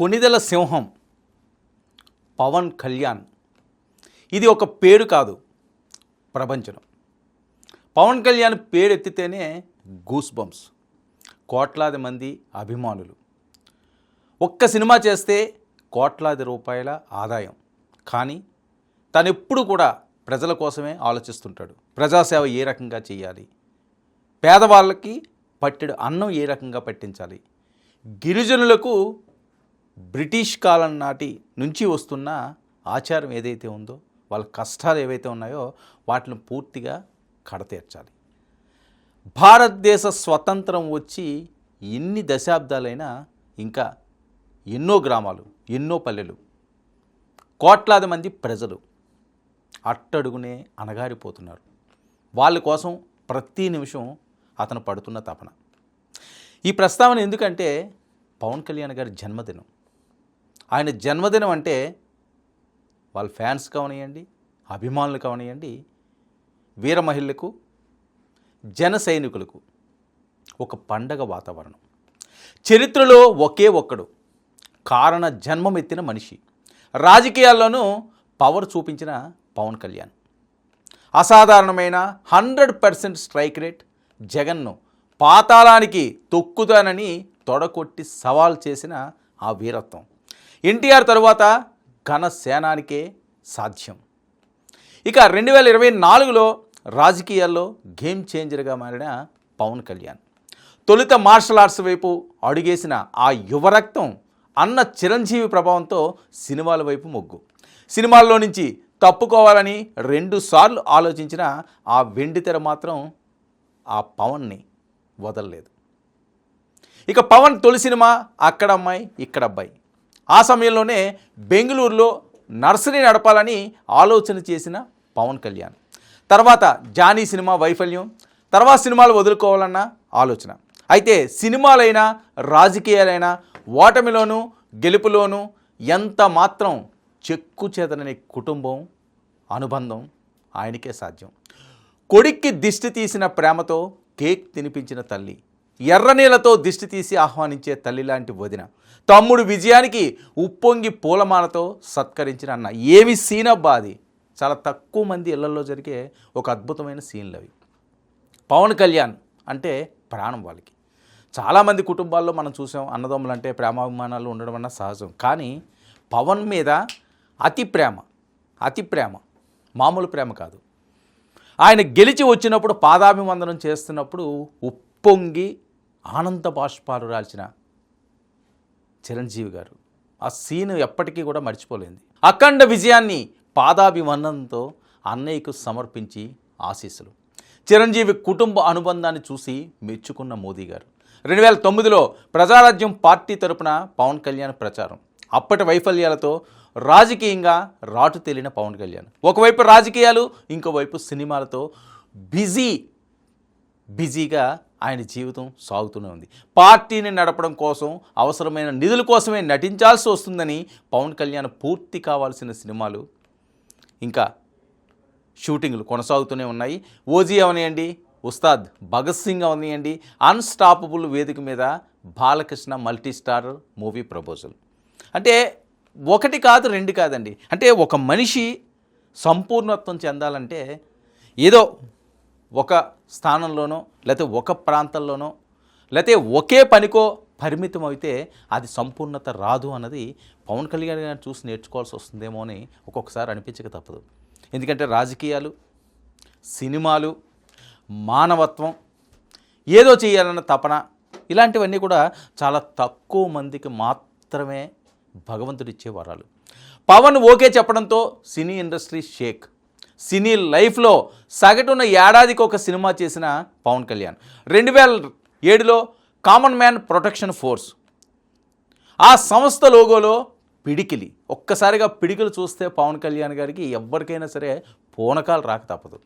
కొణిదెల సింహం పవన్ కళ్యాణ్ ఇది ఒక పేరు కాదు, ప్రపంచం. పవన్ కళ్యాణ్ పేరు ఎత్తితేనే గూస్ బంప్స్, కోట్లాది మంది అభిమానులు. ఒక్క సినిమా చేస్తే కోట్లాది రూపాయల ఆదాయం. కానీ తను ఎప్పుడు కూడా ప్రజల కోసమే ఆలోచిస్తుంటాడు. ప్రజాసేవ ఏ రకంగా చేయాలి, పేదవాళ్ళకి పట్టెడు అన్నం ఏ రకంగా పట్టించాలి, గిరిజనులకు బ్రిటిష్ కాలం నాటి నుంచి వస్తున్న ఆచారం ఏదైతే ఉందో, వాళ్ళ కష్టాలు ఏవైతే ఉన్నాయో వాటిని పూర్తిగా కడతీర్చాలి. భారతదేశ స్వతంత్రం వచ్చి ఎన్ని దశాబ్దాలైనా ఇంకా ఎన్నో గ్రామాలు, ఎన్నో పల్లెలు, కోట్లాది మంది ప్రజలు అట్టడుగునే అణగారిపోతున్నారు. వాళ్ళ కోసం ప్రతి నిమిషం అతను పడుతున్న తపన. ఈ ప్రస్తావన ఎందుకంటే పవన్ కళ్యాణ్ గారి జన్మదినం. ఆయన జన్మదినం అంటే వాళ్ళ ఫ్యాన్స్ కావనియండి, అభిమానులు కావనియండి, వీర మహిళలకు, జన సైనికులకు ఒక పండగ వాతావరణం. చరిత్రలో ఒకే ఒక్కడు కారణ జన్మమెత్తిన మనిషి, రాజకీయాల్లోనూ పవర్ చూపించిన పవన్ కళ్యాణ్. అసాధారణమైన 100% స్ట్రైక్ రేట్, జగన్ను పాతాళానికి తొక్కుతానని తొడకొట్టి సవాల్ చేసిన ఆ వీరత్వం ఎన్టీఆర్ తరువాత ఘన సేనానికే సాధ్యం. ఇక 2024లో రాజకీయాల్లో గేమ్ చేంజర్గా మారిన పవన్ కళ్యాణ్ తొలుత మార్షల్ ఆర్ట్స్ వైపు అడుగేసిన ఆ యువరక్తం అన్న చిరంజీవి ప్రభావంతో సినిమాల వైపు మొగ్గు. సినిమాల్లో నుంచి తప్పుకోవాలని 2 సార్లు ఆలోచించిన ఆ వెండితెర మాత్రం ఆ పవన్ని వదలలేదు. ఇక పవన్ తొలి సినిమా అక్కడ అమ్మాయి ఇక్కడ అబ్బాయి. ఆ సమయంలోనే బెంగళూరులో నర్సరీ నడపాలని ఆలోచన చేసిన పవన్ కళ్యాణ్. తర్వాత జానీ సినిమా వైఫల్యం, తర్వాత సినిమాలు వదులుకోవాలన్న ఆలోచన. అయితే సినిమాలైనా రాజకీయాలైనా ఓటమిలోనూ గెలుపులోనూ ఎంత మాత్రం చెక్కు చెదరని కుటుంబం అనుబంధం ఆయనకే సాధ్యం. కొడుక్కి దిష్టి తీసిన ప్రేమతో కేక్ తినిపించిన తల్లి, ఎర్రనీళ్లతో దిష్టి తీసి ఆహ్వానించే తల్లి లాంటి వదిన, తమ్ముడు విజయానికి ఉప్పొంగి పూలమాలతో సత్కరించిన అన్న. ఏమి సీన్ అబ్బా అది! చాలా తక్కువ మంది ఇళ్లలో జరిగే ఒక అద్భుతమైన సీన్లు అవి. పవన్ కళ్యాణ్ అంటే ప్రాణం వాళ్ళకి. చాలామంది కుటుంబాల్లో మనం చూసాం, అన్నదమ్ములు అంటే ప్రేమాభిమానాలు ఉండడం అన్న సహజం. కానీ పవన్ మీద అతి ప్రేమ, మామూలు ప్రేమ కాదు. ఆయన గెలిచి వచ్చినప్పుడు పాదాభివందనం చేస్తున్నప్పుడు ఉప్పొంగి ఆనంద బాష్పాలు రాల్చిన చిరంజీవి గారు. ఆ సీన్ ఎప్పటికీ కూడా మర్చిపోలేంది. అఖండ విజయాన్ని పాదాభివందనంతో అన్నయ్యకు సమర్పించి ఆశీస్సులు. చిరంజీవి కుటుంబ అనుబంధాన్ని చూసి మెచ్చుకున్న మోదీ గారు. 2009లో ప్రజారాజ్యం పార్టీ తరపున పవన్ కళ్యాణ్ ప్రచారం. అప్పటి వైఫల్యాలతో రాజకీయంగా రాటు తేలిన పవన్ కళ్యాణ్ ఒకవైపు రాజకీయాలు, ఇంకోవైపు సినిమాలతో బిజీగా ఆయన జీవితం సాగుతూనే ఉంది. పార్టీని నడపడం కోసం అవసరమైన నిధుల కోసమే నటించాల్సి వస్తుందని పవన్ కళ్యాణ్ పూర్తి కావాల్సిన సినిమాలు ఇంకా షూటింగ్లు కొనసాగుతూనే ఉన్నాయి. ఓజీ అవనియండి, ఉస్తాద్ భగత్ సింగ్ అవనియండి, అన్స్టాపబుల్ వేదిక మీద Balakrishna multi star movie proposal. అంటే ఒకటి కాదు, 2 కాదండి. అంటే ఒక మనిషి సంపూర్ణత్వం చెందాలంటే ఏదో ఒక స్థానంలోనో, లేకపోతే ఒక ప్రాంతంలోనో, లేకపోతే ఒకే పనికో పరిమితం అయితే అది సంపూర్ణత రాదు అన్నది పవన్ కళ్యాణ్ గారిని చూసి నేర్చుకోవాల్సి వస్తుందేమో అని ఒక్కొక్కసారి అనిపించక తప్పదు. ఎందుకంటే రాజకీయాలు, సినిమాలు, మానవత్వం, ఏదో చేయాలన్న తపన, ఇలాంటివన్నీ కూడా చాలా తక్కువ మందికి మాత్రమే భగవంతుడిచ్చే వరాలు. పవన్ ఓకే చెప్పడంతో సినీ ఇండస్ట్రీ షేక్. సినీ లైఫ్లో సగటున ఏడాదికి ఒక సినిమా చేసిన పవన్ కళ్యాణ్ 2007లో కామన్ మ్యాన్ ప్రొటెక్షన్ ఫోర్స్, ఆ సంస్థ లోగోలో పిడికిలి. ఒక్కసారిగా పిడికిలు చూస్తే పవన్ కళ్యాణ్ గారికి ఎవరికైనా సరే పూనకాలు రాక తప్పదు.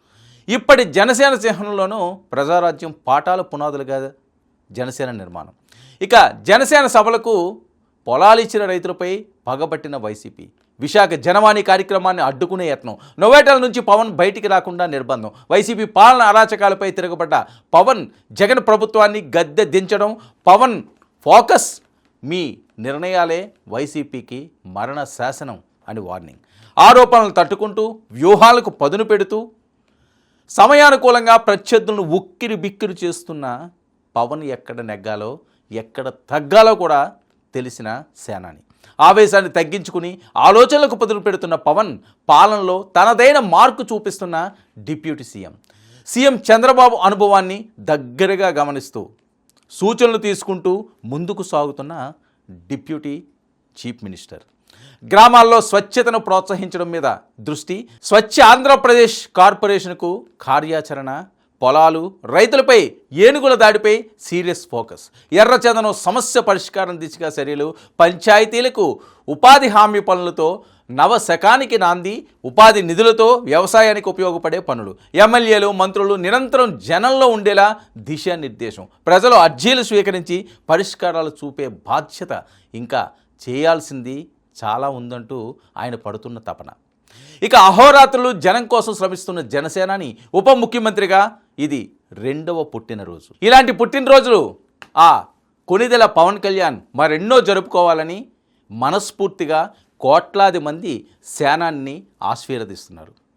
ఇప్పటి జనసేన సింహంలోనూ ప్రజారాజ్యం పాఠాల పునాదులుగా జనసేన నిర్మాణం. ఇక జనసేన సభలకు పొలాలు ఇచ్చిన రైతులపై పగబట్టిన వైసీపీ. విశాఖ జనవాణి కార్యక్రమాన్ని అడ్డుకునే యత్నం. నోవేటల నుంచి పవన్ బయటికి రాకుండా నిర్బంధం. వైసీపీ పాలన అరాచకాలపై తిరగబడ్డ పవన్, జగన్ ప్రభుత్వాన్ని గద్దె దించడం. పవన్ ఫోకస్ మీ నిర్ణయాలే వైసీపీకి మరణ శాసనం అని వార్నింగ్. ఆరోపణలు తట్టుకుంటూ వ్యూహాలకు పదును పెడుతూ సమయానుకూలంగా ప్రత్యర్థులను ఉక్కిరి బిక్కిరి చేస్తున్న పవన్ ఎక్కడ నెగ్గాలో ఎక్కడ తగ్గాలో కూడా తెలిసిన సేనాని. ఆవేశాన్ని తగ్గించుకుని ఆలోచనలకు పదును పెడుతున్న పవన్ పాలనలో తనదైన మార్కు చూపిస్తున్న డిప్యూటీ సీఎం చంద్రబాబు అనుభవాన్ని దగ్గరగా గమనిస్తూ సూచనలు తీసుకుంటూ ముందుకు సాగుతున్న డిప్యూటీ చీఫ్ మినిస్టర్. గ్రామాల్లో స్వచ్ఛతను ప్రోత్సహించడం మీద దృష్టి, స్వచ్ఛ ఆంధ్రప్రదేశ్ కార్పొరేషన్కు కార్యాచరణ, పొలాలు, రైతులపై ఏనుగుల దాడిపై సీరియస్ ఫోకస్, ఎర్రచందనం సమస్య పరిష్కారం దిశగా చర్యలు, పంచాయతీలకు ఉపాధి హామీ పనులతో నవశకానికి నాంది, ఉపాధి నిధులతో వ్యవసాయానికి ఉపయోగపడే పనులు, ఎమ్మెల్యేలు మంత్రులు నిరంతరం జనంలో ఉండేలా దిశానిర్దేశం, ప్రజలు అర్జీలు స్వీకరించి పరిష్కారాలు చూపే బాధ్యత, ఇంకా చేయాల్సింది చాలా ఉందంటూ ఆయన పడుతున్న తపన. ఇక అహోరాత్రులు జనం కోసం శ్రమిస్తున్న జనసేనాని ఉప ముఖ్యమంత్రిగా ఇది 2వ పుట్టినరోజు. ఇలాంటి పుట్టినరోజులు ఆ కొణిదెల పవన్ కళ్యాణ్ మరెన్నో జరుపుకోవాలని మనస్ఫూర్తిగా కోట్లాది మంది సేనాన్ని ఆశీర్వదిస్తున్నారు.